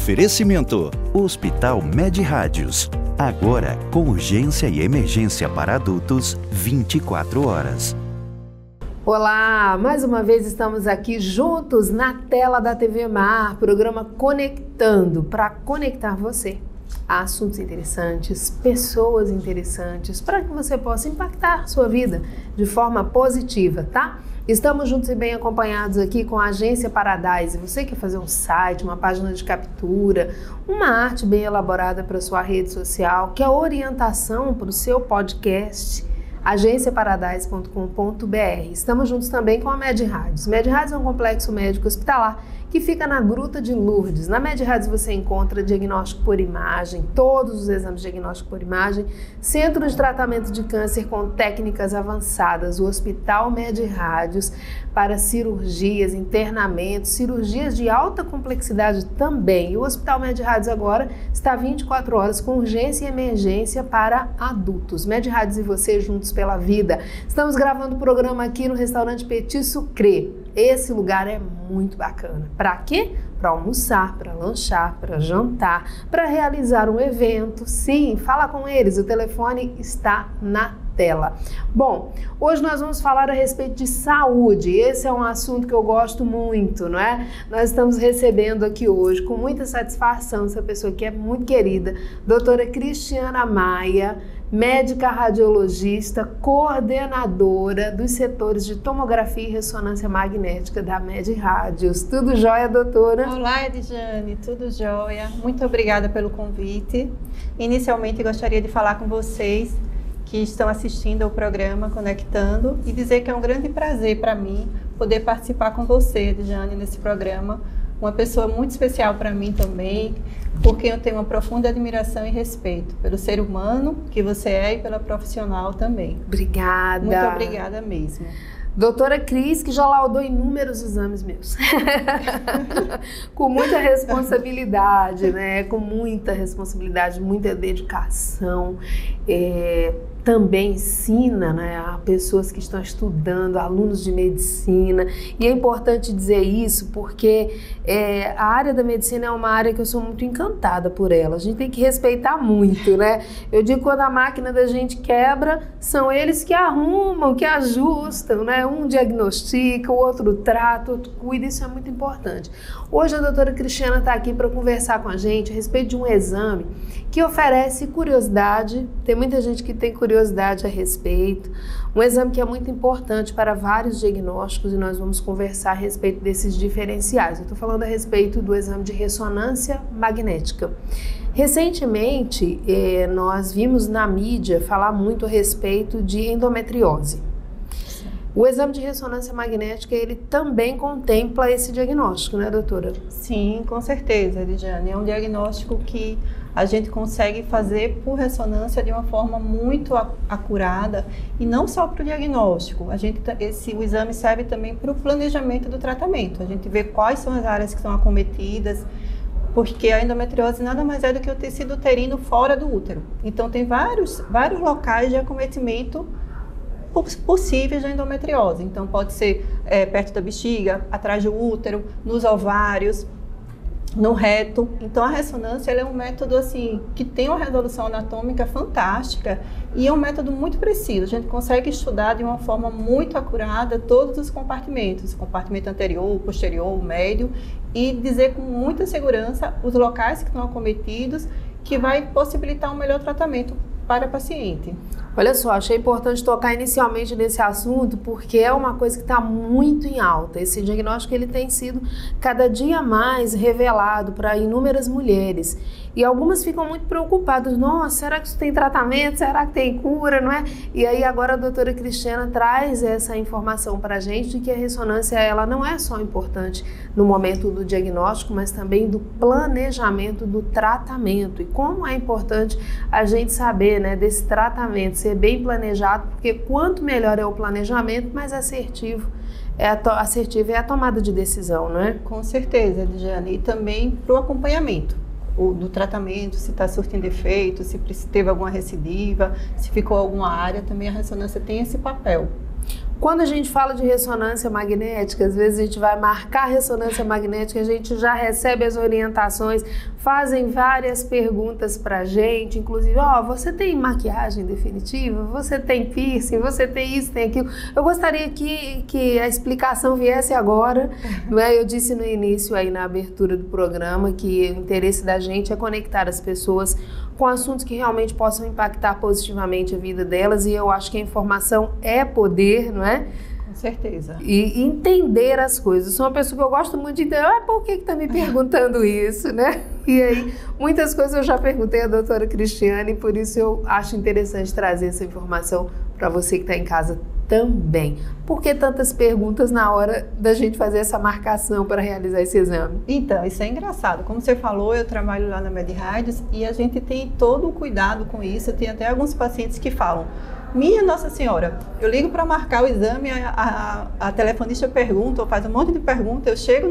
Oferecimento: Hospital Med Rádios. Agora, com urgência e emergência para adultos, 24 horas. Olá, mais uma vez estamos aqui juntos na tela da TV Mar, programa Conectando, para conectar você a assuntos interessantes, pessoas interessantes, para que você possa impactar sua vida de forma positiva, tá? Estamos juntos e bem acompanhados aqui com a Agência Paradise. Você quer fazer um site, uma página de captura, uma arte bem elaborada para sua rede social, quer orientação para o seu podcast? agenciaparadise.com.br. Estamos juntos também com a Med Rádios. Med Rádios é um complexo médico hospitalar que fica na Gruta de Lourdes. Na Med Rádios você encontra diagnóstico por imagem, todos os exames de diagnóstico por imagem, centro de tratamento de câncer com técnicas avançadas, o Hospital Med Rádios para cirurgias, internamentos, cirurgias de alta complexidade também. E o Hospital Med Rádios agora está 24 horas com urgência e emergência para adultos. Med Rádios e você juntos pela vida. Estamos gravando o programa aqui no restaurante Petit Sucré. Esse lugar é muito bacana. Para quê? Para almoçar, para lanchar, para jantar, para realizar um evento. Sim, fala com eles, o telefone está na tela. Bom, hoje nós vamos falar a respeito de saúde. Esse é um assunto que eu gosto muito, não é? Nós estamos recebendo aqui hoje, com muita satisfação, essa pessoa que é muito querida, doutora Cristiana Maia, médica radiologista, coordenadora dos setores de tomografia e ressonância magnética da Med Rádios. Tudo jóia, doutora? Olá, Edjane, tudo jóia. Muito obrigada pelo convite. Inicialmente, gostaria de falar com vocês que estão assistindo ao programa Conectando e dizer que é um grande prazer para mim poder participar com você, Edjane, nesse programa. Uma pessoa muito especial para mim também, por quem eu tenho uma profunda admiração e respeito pelo ser humano que você é e pela profissional também. Obrigada. Muito obrigada mesmo. Doutora Cris, que já laudou inúmeros exames meus. Com muita responsabilidade, né? Com muita responsabilidade, muita dedicação. Também ensina, né, a pessoas que estão estudando, alunos de medicina. E é importante dizer isso porque a área da medicina é uma área que eu sou muito encantada por ela. A gente tem que respeitar muito, né? Eu digo que quando a máquina da gente quebra, são eles que arrumam, que ajustam, né? Um diagnostica, o outro trata, o outro cuida. Isso é muito importante. Hoje a doutora Cristiana está aqui para conversar com a gente a respeito de um exame que oferece curiosidade. Tem muita gente que tem curiosidade a respeito. Um exame que é muito importante para vários diagnósticos e nós vamos conversar a respeito desses diferenciais. Eu estou falando a respeito do exame de ressonância magnética. Recentemente, nós vimos na mídia falar muito a respeito de endometriose. O exame de ressonância magnética, ele também contempla esse diagnóstico, né, doutora? Sim, com certeza, Edjane. É um diagnóstico que a gente consegue fazer por ressonância de uma forma muito acurada e não só para o diagnóstico. O exame serve também para o planejamento do tratamento. A gente vê quais são as áreas que são acometidas, porque a endometriose nada mais é do que o tecido uterino fora do útero. Então, tem vários locais de acometimento possíveis da endometriose. Então, pode ser perto da bexiga, atrás do útero, nos ovários, no reto. Então, a ressonância ela é um método assim, que tem uma resolução anatômica fantástica e é um método muito preciso. A gente consegue estudar de uma forma muito acurada todos os compartimentos, o compartimento anterior, posterior, médio, e dizer com muita segurança os locais que estão acometidos, que vai possibilitar um melhor tratamento para a paciente. Olha só, achei importante tocar inicialmente nesse assunto porque é uma coisa que está muito em alta. Esse diagnóstico ele tem sido cada dia mais revelado para inúmeras mulheres. E algumas ficam muito preocupadas. Nossa, será que isso tem tratamento? Será que tem cura? Não é? E aí agora a doutora Cristiana traz essa informação para a gente de que a ressonância ela não é só importante no momento do diagnóstico, mas também do planejamento do tratamento. E como é importante a gente saber, né, desse tratamento, ser bem planejado, porque quanto melhor é o planejamento, mais assertivo é a tomada de decisão, não é? Com certeza, Edjane. E também para o acompanhamento do tratamento, se está surtindo efeito, se teve alguma recidiva, se ficou alguma área, também a ressonância tem esse papel. Quando a gente fala de ressonância magnética, às vezes a gente vai marcar ressonância magnética, a gente já recebe as orientações, fazem várias perguntas pra gente, inclusive, você tem maquiagem definitiva? Você tem piercing? Você tem isso, tem aquilo? Eu gostaria que a explicação viesse agora, né? Eu disse no início aí na abertura do programa que o interesse da gente é conectar as pessoas com assuntos que realmente possam impactar positivamente a vida delas, e eu acho que a informação é poder, não é? Com certeza. E entender as coisas. Eu sou uma pessoa que eu gosto muito de entender, por que está me perguntando isso, né? E aí, muitas coisas eu já perguntei à doutora Cristiane, e por isso eu acho interessante trazer essa informação para você que está em casa também. Por que tantas perguntas na hora da gente fazer essa marcação para realizar esse exame? Então, isso é engraçado. Como você falou, eu trabalho lá na MedRádios e a gente tem todo um cuidado com isso. Tem até alguns pacientes que falam, minha Nossa Senhora, eu ligo para marcar o exame, a telefonista pergunta, ou faz um monte de perguntas, eu chego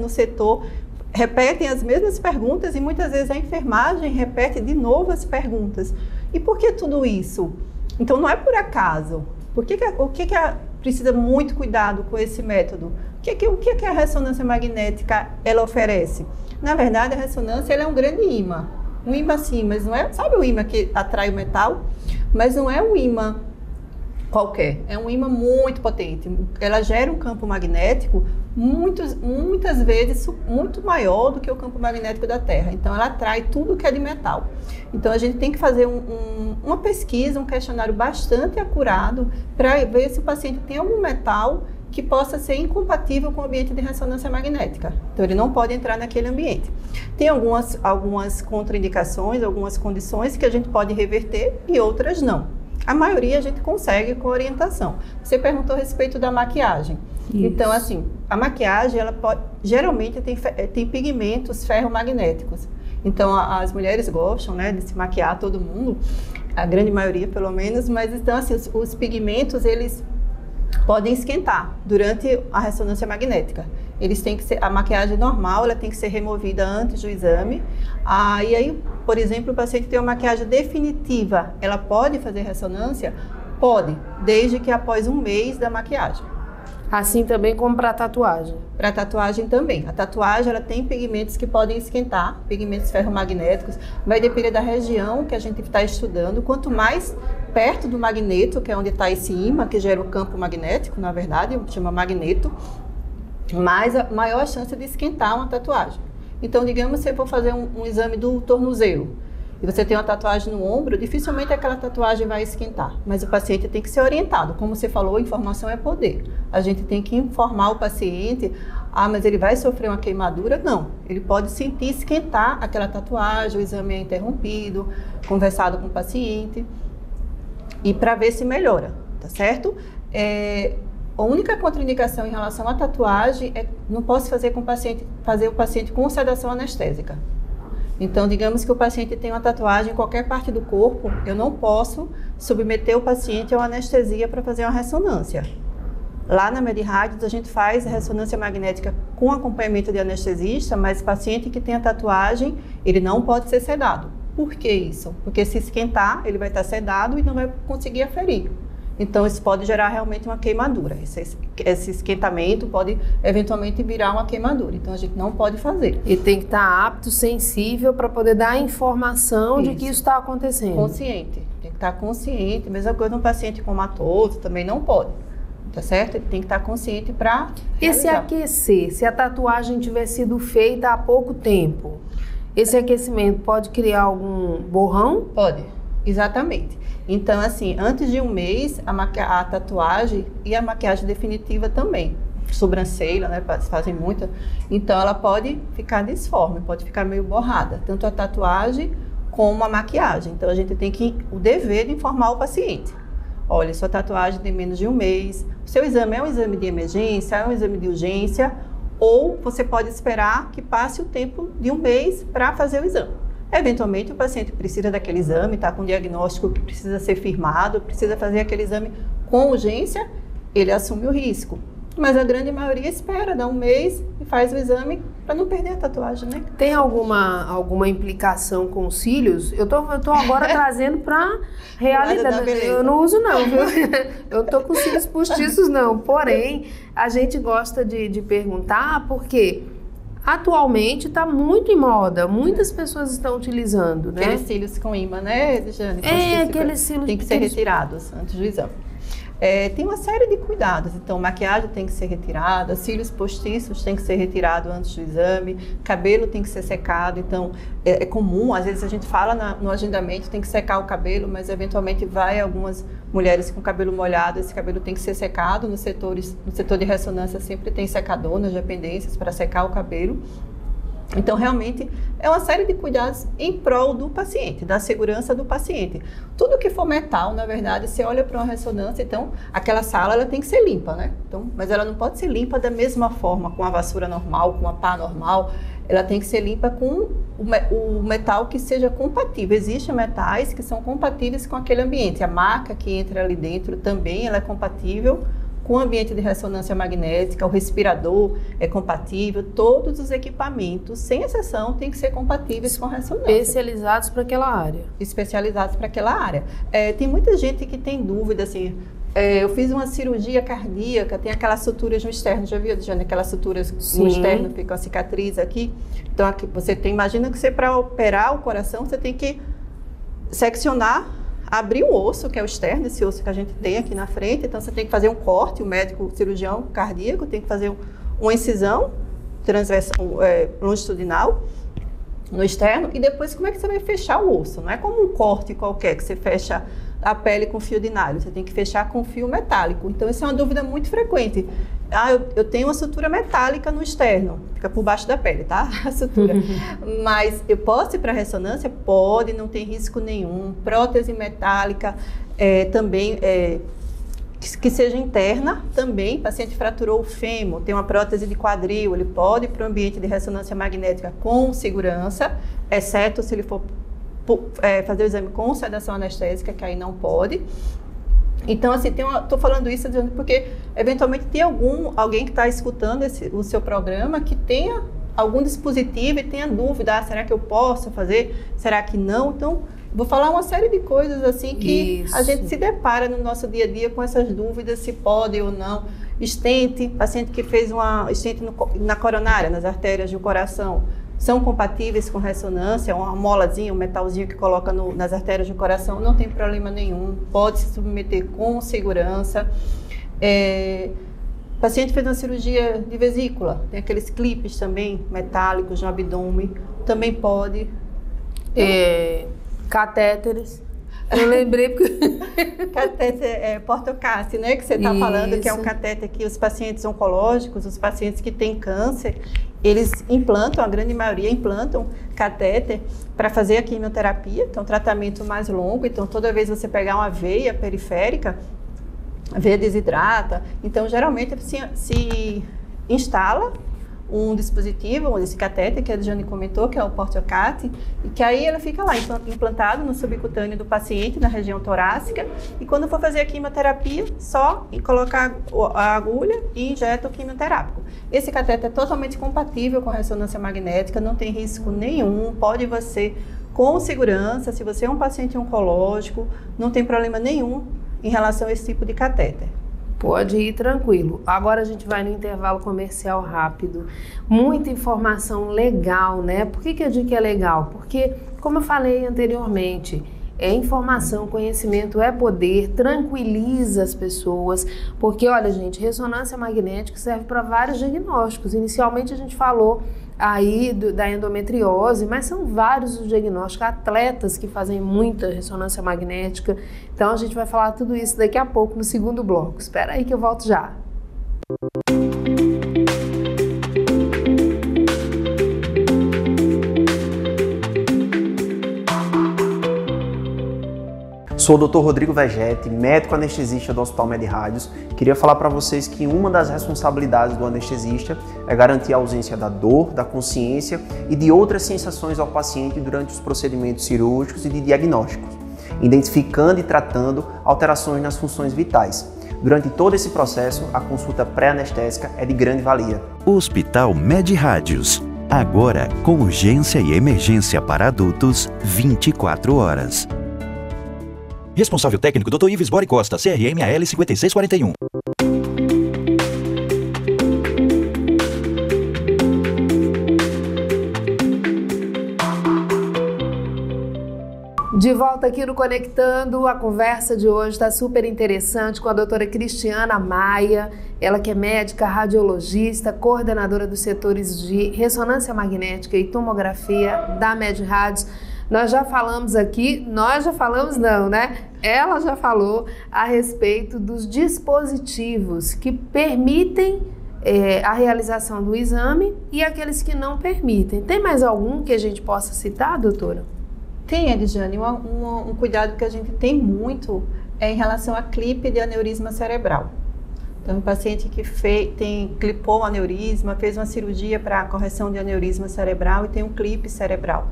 no setor, repetem as mesmas perguntas e muitas vezes a enfermagem repete de novo as perguntas. E por que tudo isso? Então, não é por acaso. O que precisa muito cuidado com esse método? O que a ressonância magnética ela oferece? Na verdade, a ressonância ela é um grande ímã. Um ímã sim, mas não é... Sabe o ímã que atrai o metal? Mas não é um ímã qualquer. É um ímã muito potente. Ela gera um campo magnético muitas vezes muito maior do que o campo magnético da Terra. Então, ela atrai tudo que é de metal. Então, a gente tem que fazer uma pesquisa, um questionário bastante acurado para ver se o paciente tem algum metal que possa ser incompatível com o ambiente de ressonância magnética. Então, ele não pode entrar naquele ambiente. Tem algumas contraindicações, algumas condições que a gente pode reverter e outras não. A maioria a gente consegue com orientação. Você perguntou a respeito da maquiagem. Isso. Então, assim, a maquiagem, ela geralmente tem pigmentos ferromagnéticos. Então, as mulheres gostam, né, de se maquiar, todo mundo, a grande maioria pelo menos, mas então, assim, os pigmentos, eles podem esquentar durante a ressonância magnética. Eles têm que ser, a maquiagem normal, ela tem que ser removida antes do exame. E aí, por exemplo, o paciente tem uma maquiagem definitiva, ela pode fazer ressonância? Pode, desde que após um mês da maquiagem. Assim também como para a tatuagem? Para a tatuagem também. A tatuagem ela tem pigmentos que podem esquentar, pigmentos ferromagnéticos. Vai depender da região que a gente está estudando. Quanto mais perto do magneto, que é onde está esse ímã, que gera o campo magnético, na verdade, chama magneto, maior a chance de esquentar uma tatuagem. Então, digamos que você for fazer um exame do tornozelo e você tem uma tatuagem no ombro, dificilmente aquela tatuagem vai esquentar. Mas o paciente tem que ser orientado. Como você falou, informação é poder. A gente tem que informar o paciente, mas ele vai sofrer uma queimadura? Não. Ele pode sentir esquentar aquela tatuagem, o exame é interrompido, conversado com o paciente, e para ver se melhora, tá certo? A única contraindicação em relação à tatuagem é não posso fazer o paciente com sedação anestésica. Então, digamos que o paciente tem uma tatuagem em qualquer parte do corpo, eu não posso submeter o paciente a uma anestesia para fazer uma ressonância. Lá na MedRádios, a gente faz ressonância magnética com acompanhamento de anestesista, mas o paciente que tem a tatuagem, ele não pode ser sedado. Por que isso? Porque se esquentar, ele vai estar sedado e não vai conseguir aferir. Então, isso pode gerar realmente uma queimadura. Esse esquentamento pode eventualmente virar uma queimadura. Então, a gente não pode fazer. E tem que estar apto, sensível, para poder dar a informação de que isso está acontecendo. Consciente. Tem que estar consciente. Mesma coisa num paciente comatoso, também não pode. Tá certo? Ele tem que estar consciente para realizar. E se aquecer? Se a tatuagem tiver sido feita há pouco tempo, esse aquecimento pode criar algum borrão? Pode. Exatamente. Então, assim, antes de um mês, a tatuagem e a maquiagem definitiva também. Sobrancelha, né? Fazem muita. Então, ela pode ficar disforme, pode ficar meio borrada. Tanto a tatuagem como a maquiagem. Então, a gente tem o dever de informar o paciente. Olha, sua tatuagem tem menos de um mês. O seu exame é um exame de emergência, é um exame de urgência. Ou você pode esperar que passe o tempo de um mês para fazer o exame. Eventualmente, o paciente precisa daquele exame, está com um diagnóstico que precisa ser firmado, precisa fazer aquele exame com urgência, ele assume o risco. Mas a grande maioria espera, dá um mês e faz o exame para não perder a tatuagem, né? Tem alguma implicação com os cílios? Eu tô agora trazendo para realidade. Eu não uso não, viu? Eu tô com cílios postiços não. Porém, a gente gosta de perguntar porque atualmente está muito em moda. Muitas pessoas estão utilizando, né? Aqueles cílios com imã, né, Jane? Aqueles cílios tem que ser retirados antes do exame. Tem uma série de cuidados, então maquiagem tem que ser retirada, cílios postiços tem que ser retirado antes do exame, cabelo tem que ser secado, então é comum, às vezes a gente fala no agendamento, tem que secar o cabelo, mas eventualmente vai algumas mulheres com cabelo molhado, esse cabelo tem que ser secado, no setor de ressonância sempre tem secador nas dependências para secar o cabelo. Então, realmente, é uma série de cuidados em prol do paciente, da segurança do paciente. Tudo que for metal, na verdade, você olha para uma ressonância, então, aquela sala ela tem que ser limpa, né? Então, mas ela não pode ser limpa da mesma forma, com a vassoura normal, com a pá normal. Ela tem que ser limpa com o metal que seja compatível. Existem metais que são compatíveis com aquele ambiente. A marca que entra ali dentro também ela é compatível com o ambiente de ressonância magnética, o respirador é compatível, todos os equipamentos, sem exceção, têm que ser compatíveis com a ressonância. Especializados para aquela área. Especializados para aquela área. Tem muita gente que tem dúvida, assim, eu fiz uma cirurgia cardíaca, tem aquelas suturas no externo, já viu, Jane? Aquelas suturas no externo, fica uma cicatriz aqui. Então, aqui você imagina que para operar o coração, você tem que seccionar, abrir o osso, que é o externo, esse osso que a gente tem aqui na frente. Então, você tem que fazer um corte, o médico, o cirurgião cardíaco, tem que fazer uma incisão longitudinal no externo. E depois, como é que você vai fechar o osso? Não é como um corte qualquer, que você fecha a pele com fio de nylon. Você tem que fechar com fio metálico. Então, essa é uma dúvida muito frequente. Eu tenho uma sutura metálica no externo, fica por baixo da pele, tá? A sutura. Mas eu posso ir para ressonância? Pode, não tem risco nenhum. Prótese metálica também, que seja interna, também. O paciente fraturou o fêmur, tem uma prótese de quadril, ele pode ir para o ambiente de ressonância magnética com segurança, exceto se ele for fazer o exame com sedação anestésica, que aí não pode. Então, assim, estou falando isso porque, eventualmente, tem alguém que está escutando o seu programa que tenha algum dispositivo e tenha dúvida, será que eu posso fazer? Será que não? Então, vou falar uma série de coisas, assim, que a gente se depara no nosso dia a dia com essas dúvidas, se pode ou não. Estente, paciente que fez uma estente na coronária, nas artérias do coração, são compatíveis com ressonância, uma molazinha, um metalzinho que coloca nas artérias do coração, não tem problema nenhum, pode se submeter com segurança. O paciente fez uma cirurgia de vesícula, tem aqueles clipes também metálicos no abdômen, também pode. Catéteres. Eu lembrei porque... Catéter portocassi, né? Que você está falando, que é um catéter que os pacientes oncológicos, os pacientes que têm câncer, eles implantam, a grande maioria implantam catéter para fazer a quimioterapia, que é um tratamento mais longo. Então, toda vez que você pegar uma veia periférica, a veia desidrata. Então, geralmente, se instala um dispositivo, esse catéter que a Jane comentou, que é o Portocati, e que aí ela fica lá implantado no subcutâneo do paciente, na região torácica, e quando for fazer a quimioterapia, só colocar a agulha e injeta o quimioterápico. Esse catéter é totalmente compatível com a ressonância magnética, não tem risco nenhum, pode você, com segurança, se você é um paciente oncológico, não tem problema nenhum em relação a esse tipo de catéter. Pode ir tranquilo. Agora a gente vai no intervalo comercial rápido. Muita informação legal, né? Por que eu digo que é legal? Porque, como eu falei anteriormente, informação, conhecimento é poder, tranquiliza as pessoas, porque, olha, gente, ressonância magnética serve para vários diagnósticos. Inicialmente a gente falou aí da endometriose, mas são vários os diagnósticos, atletas que fazem muita ressonância magnética. Então a gente vai falar tudo isso daqui a pouco no segundo bloco. Espera aí que eu volto já. Sou o Dr. Rodrigo Vegetti, médico anestesista do Hospital Med-Radios. Queria falar para vocês que uma das responsabilidades do anestesista é garantir a ausência da dor, da consciência e de outras sensações ao paciente durante os procedimentos cirúrgicos e de diagnósticos, identificando e tratando alterações nas funções vitais. Durante todo esse processo, a consulta pré-anestésica é de grande valia. Hospital Med-Radios. Agora, com urgência e emergência para adultos, 24 horas. Responsável técnico Dr. Ives Bori Costa, CRM-AL 5641. De volta aqui no Conectando, a conversa de hoje está super interessante com a doutora Cristiana Maia, ela que é médica, radiologista, coordenadora dos setores de ressonância magnética e tomografia da MedRádios. Nós já falamos aqui, ela já falou a respeito dos dispositivos que permitem a realização do exame e aqueles que não permitem. Tem mais algum que a gente possa citar, doutora? Tem, Eligiane, um cuidado que a gente tem muito em relação a clipe de aneurisma cerebral. Então, o paciente que clipou o aneurisma, fez uma cirurgia para correção de aneurisma cerebral e tem um clipe cerebral.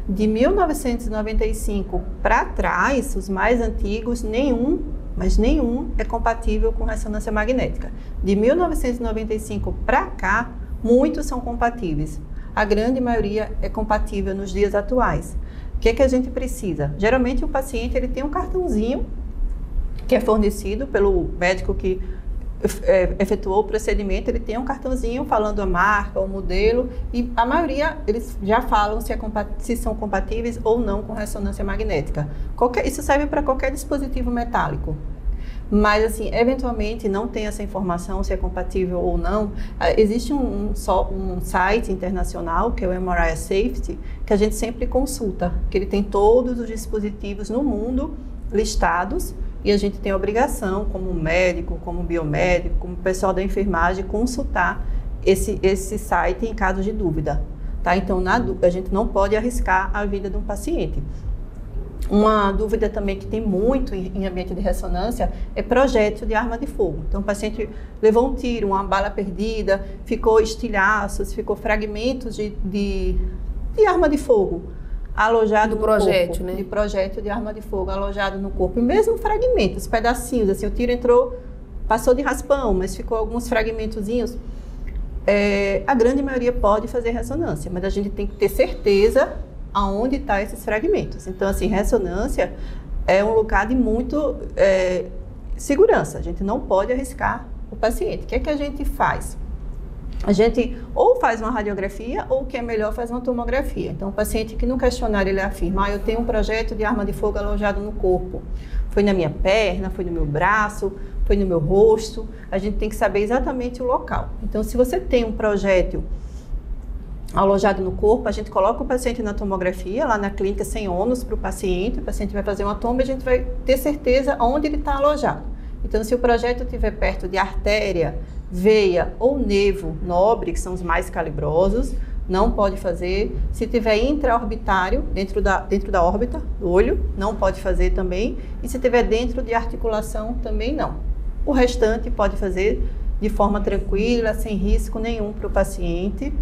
De 1995 para trás, os mais antigos, nenhum é compatível com ressonância magnética. De 1995 para cá, muitos são compatíveis. A grande maioria é compatível nos dias atuais. O que é que a gente precisa? Geralmente o paciente ele tem um cartãozinho que é fornecido pelo médico que efetuou o procedimento, ele tem um cartãozinho falando a marca, o modelo, e a maioria eles já falam se são compatíveis ou não com ressonância magnética. Isso serve para qualquer dispositivo metálico. Mas, assim, eventualmente não tem essa informação se é compatível ou não. Existe um site internacional, que é o MRI Safety, que a gente sempre consulta, que ele tem todos os dispositivos no mundo listados e a gente tem a obrigação, como médico, como biomédico, como pessoal da enfermagem, consultar esse site em caso de dúvida. Tá? Então, a gente não pode arriscar a vida de um paciente. Uma dúvida também que tem muito em ambiente de ressonância é projétil de arma de fogo. Então, o paciente levou um tiro, uma bala perdida, ficou estilhaços, ficou fragmentos de arma de fogo alojado no corpo. Né? De projétil de arma de fogo alojado no corpo. E mesmo fragmentos, pedacinhos, assim, o tiro entrou, passou de raspão, mas ficou alguns fragmentozinhos. A grande maioria pode fazer ressonância, mas a gente tem que ter certeza aonde estão esses fragmentos. Então, assim, ressonância é um lugar de muito segurança. A gente não pode arriscar o paciente. O que é que a gente faz? A gente ou faz uma radiografia ou, o que é melhor, faz uma tomografia. Então, o paciente que no questionário ele afirma, eu tenho um projétil de arma de fogo alojado no corpo. Foi na minha perna, foi no meu braço, foi no meu rosto. A gente tem que saber exatamente o local. Então, se você tem um projétil alojado no corpo, a gente coloca o paciente na tomografia, lá na clínica, sem ônus para o paciente vai fazer uma toma e a gente vai ter certeza onde ele está alojado. Então, se o projétil estiver perto de artéria, veia ou nervo nobre, que são os mais calibrosos, não pode fazer. Se tiver intraorbitário, dentro da órbita do olho, não pode fazer também. E se tiver dentro de articulação, também não. O restante pode fazer de forma tranquila, sem risco nenhum para o paciente.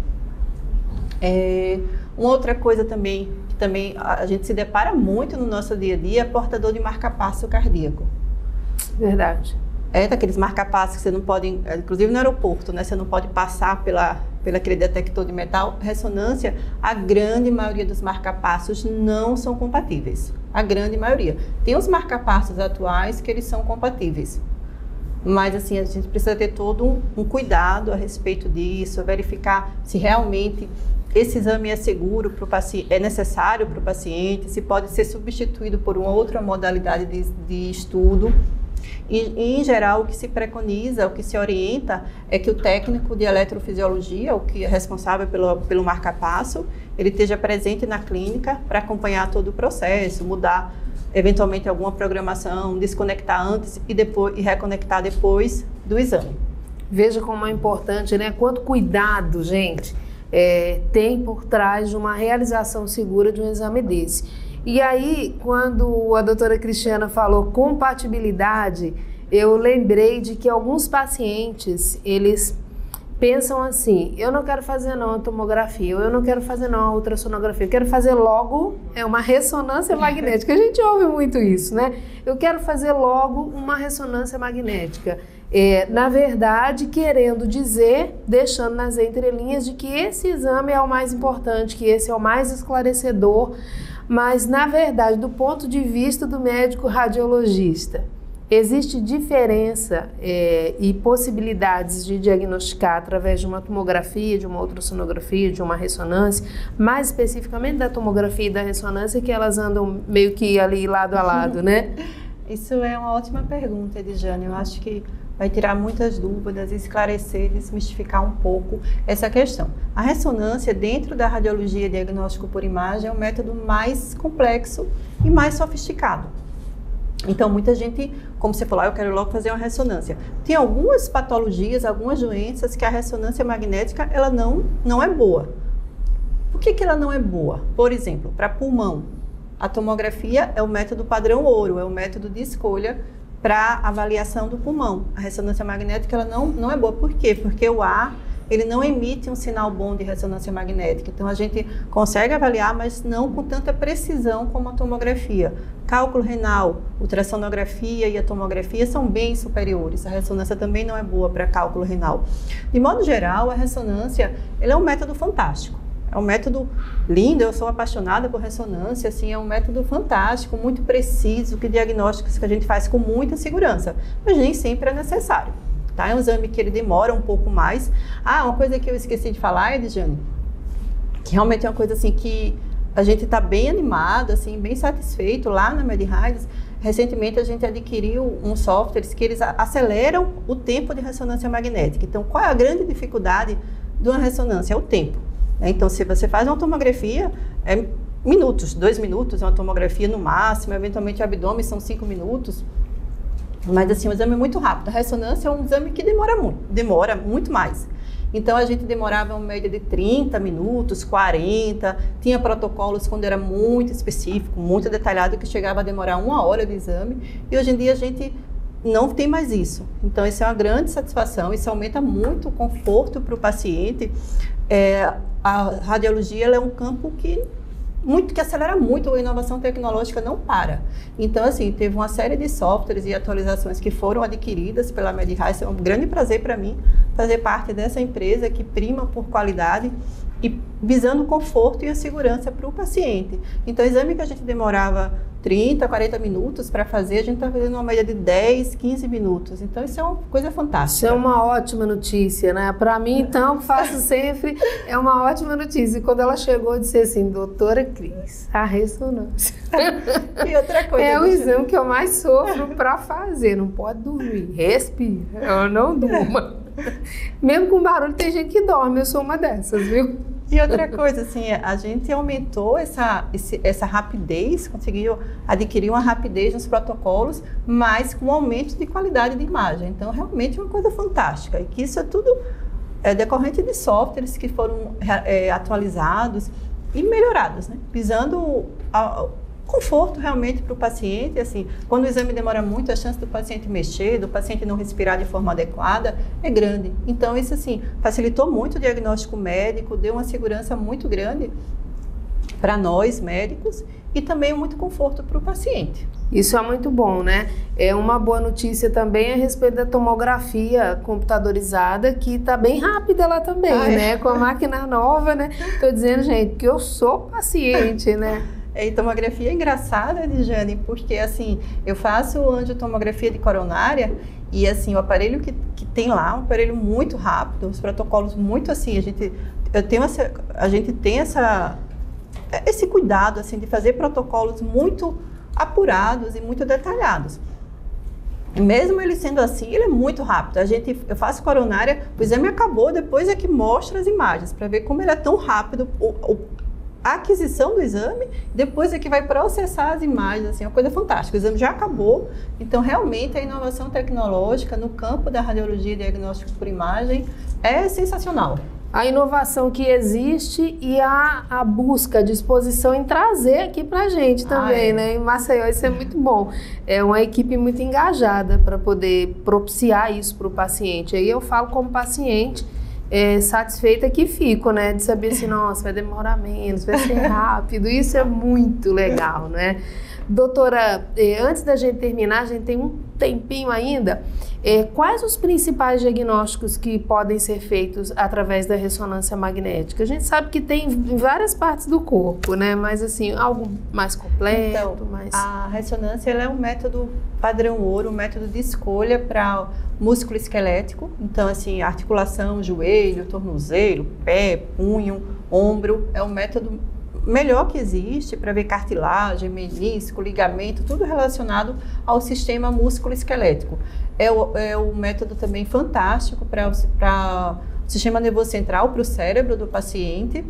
Uma outra coisa também, que também a gente se depara muito no nosso dia a dia, é portador de marca-passo cardíaco. Verdade. Daqueles marca-passos que você não pode, inclusive no aeroporto, né? Você não pode passar pelo aquele detector de metal. Ressonância, a grande maioria dos marca-passos não são compatíveis. A grande maioria. Tem os marca-passos atuais que eles são compatíveis. Mas, assim, a gente precisa ter todo um cuidado a respeito disso, verificar se realmente esse exame é seguro para o paciente, é necessário para o paciente, se pode ser substituído por uma outra modalidade de estudo. E, em geral, o que se preconiza, o que se orienta é que o técnico de eletrofisiologia, o que é responsável pelo marca-passo, ele esteja presente na clínica para acompanhar todo o processo, mudar eventualmente alguma programação, desconectar antes e reconectar depois do exame. Veja como é importante, né? Quanto cuidado, gente, tem por trás de uma realização segura de um exame desse. E aí, quando a doutora Cristiana falou compatibilidade, eu lembrei de que alguns pacientes, eles pensam assim, eu não quero fazer não a tomografia, ou eu não quero fazer não a ultrassonografia, eu quero fazer logo uma ressonância magnética. A gente ouve muito isso, né? Eu quero fazer logo uma ressonância magnética. Na verdade, querendo dizer, deixando nas entrelinhas de que esse exame é o mais importante, que esse é o mais esclarecedor, mas na verdade, do ponto de vista do médico radiologista, existe diferença e possibilidades de diagnosticar através de uma tomografia, de uma ultrassonografia, de uma ressonância, mais especificamente da tomografia e da ressonância, que elas andam meio que ali lado a lado, né? Isso é uma ótima pergunta, Edjane. Eu acho que vai tirar muitas dúvidas, esclarecer, desmistificar um pouco essa questão. A ressonância, dentro da radiologia diagnóstico por imagem, é um método mais complexo e mais sofisticado. Então, muita gente, como você falou, eu quero logo fazer uma ressonância. Tem algumas patologias, algumas doenças que a ressonância magnética, ela não é boa. Por que ela não é boa? Por exemplo, para pulmão, a tomografia é o método padrão ouro, é o método de escolha para avaliação do pulmão. A ressonância magnética ela não é boa. Por quê? Porque o ar ele não emite um sinal bom de ressonância magnética. Então, a gente consegue avaliar, mas não com tanta precisão como a tomografia. Cálculo renal, ultrassonografia e a tomografia são bem superiores. A ressonância também não é boa para cálculo renal. De modo geral, a ressonância ela é um método fantástico. É um método lindo, eu sou apaixonada por ressonância, assim, é um método fantástico, muito preciso, que diagnósticos que a gente faz com muita segurança, mas nem sempre é necessário, tá? É um exame que ele demora um pouco mais. Uma coisa que eu esqueci de falar, Edjane, que realmente é uma coisa assim que a gente está bem animado, assim, bem satisfeito lá na MedRads. Recentemente a gente adquiriu uns softwares que eles aceleram o tempo de ressonância magnética. Então, qual é a grande dificuldade de uma ressonância? É o tempo. Então, se você faz uma tomografia, é minutos, 2 minutos, uma tomografia no máximo, eventualmente o abdômen são 5 minutos, mas assim, um exame muito rápido. A ressonância é um exame que demora muito mais. Então, a gente demorava uma média de 30 minutos, 40, tinha protocolos quando era muito específico, muito detalhado, que chegava a demorar 1 hora de exame, e hoje em dia a gente não tem mais isso. Então, isso é uma grande satisfação, isso aumenta muito o conforto para o paciente. A radiologia ela é um campo que acelera muito, a inovação tecnológica não para. Então, assim, teve uma série de softwares e atualizações que foram adquiridas pela MedRads. É um grande prazer para mim fazer parte dessa empresa que prima por qualidade e visando o conforto e a segurança para o paciente. Então, o exame que a gente demorava 30, 40 minutos para fazer, a gente está fazendo uma média de 10, 15 minutos. Então, isso é uma coisa fantástica. Isso é uma ótima notícia, né? Para mim, então, faço sempre, é uma ótima notícia. E quando ela chegou, eu disse assim, doutora Cris, a ressonância. E outra coisa... É o exame que eu mais sofro para fazer. Não pode dormir, respira, eu não durma. Mesmo com barulho, tem gente que dorme, eu sou uma dessas, viu? E outra coisa, assim, a gente aumentou essa rapidez, conseguiu adquirir uma rapidez nos protocolos, mas com aumento de qualidade de imagem. Então, realmente é uma coisa fantástica. E que isso é tudo decorrente de softwares que foram atualizados e melhorados, né? Visando conforto realmente para o paciente. Assim, quando o exame demora muito, a chance do paciente mexer, do paciente não respirar de forma adequada é grande. Então, isso assim, facilitou muito o diagnóstico médico, deu uma segurança muito grande para nós médicos e também muito conforto para o paciente. Isso é muito bom, né? É uma boa notícia também a respeito da tomografia computadorizada, que está bem rápida lá também, né? Com a máquina nova, né? Estou dizendo, gente, que eu sou paciente, né? E tomografia é engraçada, Edjane, porque assim, eu faço angiotomografia de coronária e assim, o aparelho que tem lá, um aparelho muito rápido, os protocolos muito assim, a gente tem esse cuidado assim, de fazer protocolos muito apurados e muito detalhados. Mesmo ele sendo assim, ele é muito rápido. Eu faço coronária, o exame acabou, depois é que mostra as imagens, para ver como ele é tão rápido, a aquisição do exame, depois é que vai processar as imagens, assim, é uma coisa fantástica. O exame já acabou, então realmente a inovação tecnológica no campo da radiologia e diagnóstico por imagem é sensacional. A inovação que existe e a busca, a disposição em trazer aqui pra gente também, né? Em Maceió isso é muito bom. É uma equipe muito engajada para poder propiciar isso para o paciente. Aí eu falo como paciente satisfeita que fico, né? De saber assim, nossa, vai demorar menos, vai ser rápido. Isso é muito legal, né? Doutora, antes da gente terminar, a gente tem um tempinho ainda. Quais os principais diagnósticos que podem ser feitos através da ressonância magnética? A gente sabe que tem em várias partes do corpo, né? Mas assim, algo mais completo, então, mais... A ressonância ela é um método padrão ouro, um método de escolha para músculo esquelético. Então, assim, articulação, joelho, tornozelo, pé, punho, ombro, é um método melhor que existe para ver cartilagem, menisco, ligamento, tudo relacionado ao sistema músculo-esquelético. É um método também fantástico para o sistema nervoso central, para o cérebro do paciente.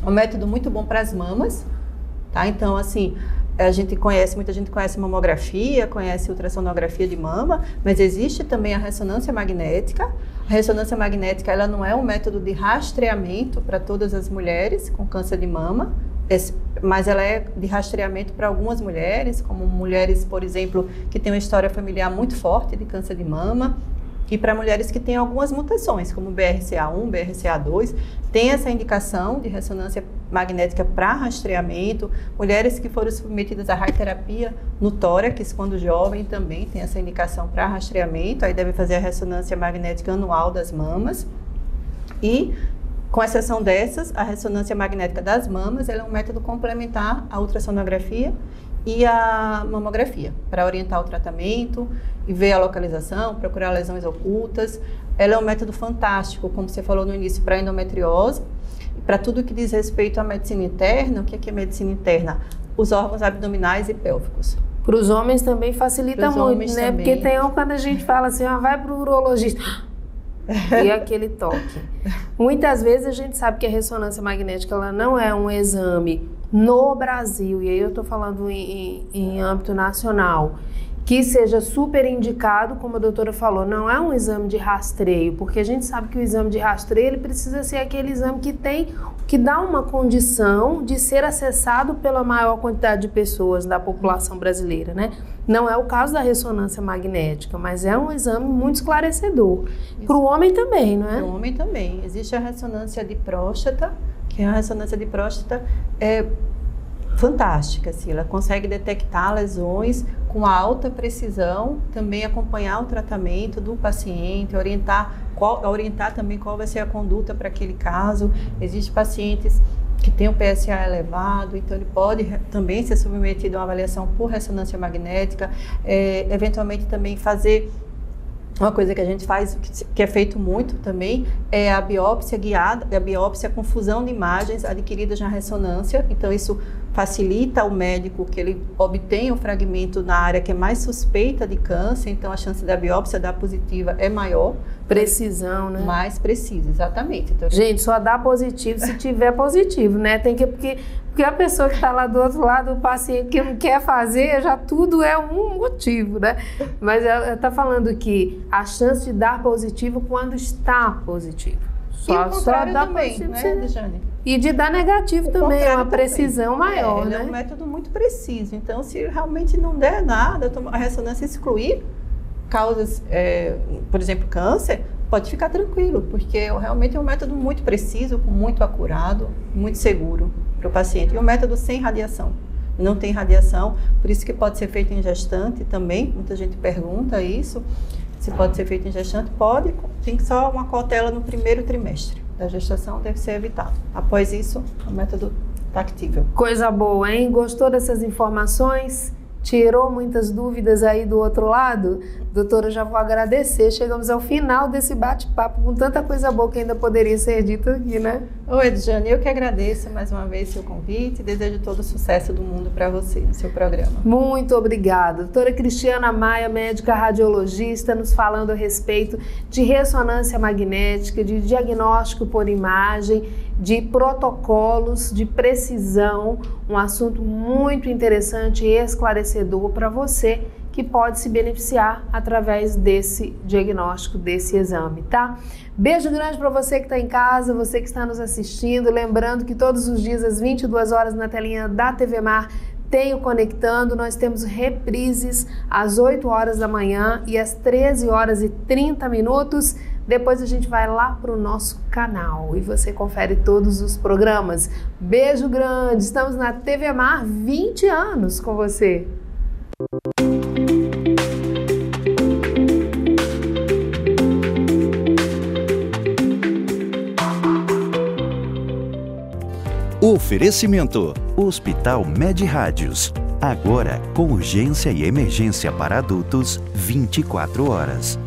É um método muito bom para as mamas, tá? Então, assim, muita gente conhece mamografia, conhece ultrassonografia de mama, mas existe também a ressonância magnética. A ressonância magnética, ela não é um método de rastreamento para todas as mulheres com câncer de mama, mas ela é de rastreamento para algumas mulheres, como mulheres, por exemplo, que têm uma história familiar muito forte de câncer de mama, e para mulheres que têm algumas mutações, como BRCA1, BRCA2, tem essa indicação de ressonância magnética para rastreamento. Mulheres que foram submetidas à radioterapia no tórax, quando jovem, também tem essa indicação para rastreamento. Aí deve fazer a ressonância magnética anual das mamas. E, com exceção dessas, a ressonância magnética das mamas ela é um método complementar à ultrassonografia e a mamografia, para orientar o tratamento e ver a localização, procurar lesões ocultas. Ela é um método fantástico, como você falou no início, para endometriose, para tudo que diz respeito à medicina interna. O que é medicina interna? Os órgãos abdominais e pélvicos. Para os homens também facilita muito, né? Também. Porque tem quando a gente fala assim, vai para o urologista... E aquele toque. Muitas vezes a gente sabe que a ressonância magnética ela não é um exame no Brasil, e aí eu estou falando em âmbito nacional, que seja super indicado, como a doutora falou, não é um exame de rastreio, porque a gente sabe que o exame de rastreio ele precisa ser aquele exame que dá uma condição de ser acessado pela maior quantidade de pessoas da população brasileira, né? Não é o caso da ressonância magnética, mas é um exame muito esclarecedor. Para o homem também, não é? Para o homem também. Existe a ressonância de próstata, que a ressonância de próstata é fantástica, assim, ela consegue detectar lesões com alta precisão, também acompanhar o tratamento do paciente, orientar também qual vai ser a conduta para aquele caso. Existem pacientes que têm um PSA elevado, então ele pode também ser submetido a uma avaliação por ressonância magnética, eventualmente também fazer uma coisa que a gente faz, que é feito muito também, é a biópsia guiada, a biópsia com fusão de imagens adquiridas na ressonância. Então isso facilita ao médico que ele obtenha um fragmento na área que é mais suspeita de câncer, então a chance da biópsia dar positiva é maior. Precisão, né? Mais precisa, exatamente. Então, gente, só dá positivo se tiver positivo, né? Porque a pessoa que está lá do outro lado, o paciente que não quer fazer, já tudo é um motivo, né? Mas ela está falando que a chance de dar positivo quando está positivo. Só dá também, positivo, né, Dejane? E de dar negativo também, é uma precisão maior, né? É um método muito preciso. Então, se realmente não der nada, a ressonância excluir causas, por exemplo, câncer, pode ficar tranquilo, porque realmente é um método muito preciso, muito acurado, muito seguro para o paciente. E um método sem radiação. Não tem radiação, por isso que pode ser feito em gestante também. Muita gente pergunta isso. Se pode ser feito em gestante, pode. Tem só uma cautela no primeiro trimestre da gestação, deve ser evitado. Após isso, o método factível. Coisa boa, hein? Gostou dessas informações? Tirou muitas dúvidas aí do outro lado? Doutora, eu já vou agradecer. Chegamos ao final desse bate-papo com tanta coisa boa que ainda poderia ser dita aqui, né? Oi, Dejane, eu que agradeço mais uma vez seu convite e desejo todo o sucesso do mundo para você no seu programa. Muito obrigada. Doutora Cristiana Maia, médica radiologista, nos falando a respeito de ressonância magnética, de diagnóstico por imagem, de protocolos, de precisão, um assunto muito interessante e esclarecedor para você que pode se beneficiar através desse diagnóstico, desse exame, tá? Beijo grande para você que está em casa, você que está nos assistindo, lembrando que todos os dias às 22 horas na telinha da TV Mar tem o Conectando, nós temos reprises às 8 horas da manhã e às 13 horas e 30 minutos Depois a gente vai lá para o nosso canal e você confere todos os programas. Beijo grande, estamos na TV Mar 20 anos com você. Oferecimento: Hospital Med Rádios. Agora com urgência e emergência para adultos 24 horas.